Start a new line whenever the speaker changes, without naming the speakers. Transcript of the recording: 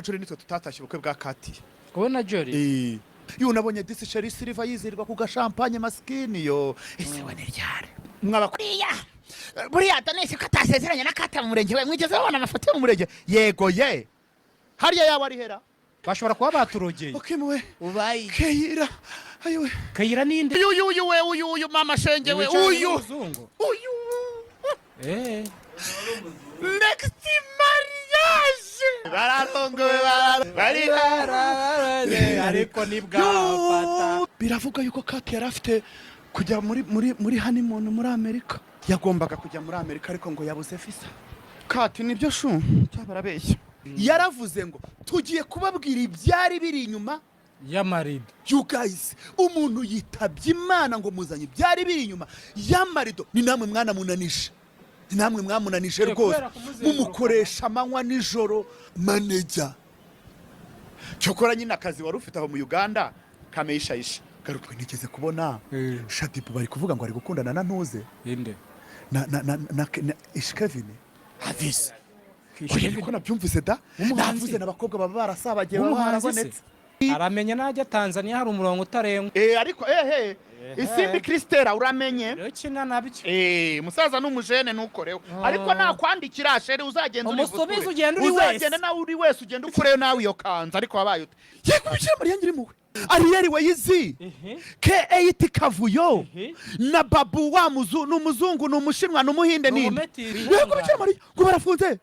Jori nitwe tutatashye ubukwe bwa Kati.
Wowe na Jori?
Yo nabonye disi Sheri Silva yizirwa ku gashampanye maskini yo. Ese wane ryari. Mwabakuriya. Buriya Danesi katasezeranye na Kata mu murenge we mwigeze babona amafoto mu murenge. Yego ye. Hariya yawe ari hera.
Bashobora kuba baturogeye.
Okimwe.
Ubayi.
Kayira. Ayo.
Kayira ninde?
Uyu mama shenge we. Uyu. Next mariage. Bari
ariko nibwafata.
Biravuga yuko Kati yarafite kujya muri honeymoon muri Amerika. Yagombaga kujya muri Amerika ariko ngo yabuze visa. Kati nibyo shu cyabarabeshya. Yaravuze ngo tugiye kubabwira ibyari biri inyuma
y'amarido.
You guys, umuntu yitabye Imana ngo muzanye ibyari biri inyuma y'amarido. Ni namwe mwana munanisha. Namwe mwamunanije rwose mumukoresha amanywa nijoro manager. Cyokora nyina akazi wari ufite aho mu Uganda kameyishayisha. Garutwe nigeze kubona Shadibu bari kuvuga ngo ari gukundana na Ntuze.
Inde?
Na Ishkevin. Havise. Ko nabyumvise da. Navuze n'abakobwa baba barasabagiye baba barabonetse.
Aramenya najya Tanzania hari umurongo utarengwa.
Ariko Isimbi Kristera uramenye.
Rukina nabyo.
Musaza n'umujene nukorewe. Ariko nakwandikira Sheri uzagenda uri
Umusubize ugenda uri wese.
Uzagenda nawe uri wese ugenda ukoreyo nawe iyo kanza ariko wabaye ute. Yekubikira Mariya ngiri muwe. Ariyeri weyizi. K8 Kavuyo. Na Babu wa n'umuzungu n'umushinwa n'umuhinde ninde. Yekubikira Mariya ngo barafunze.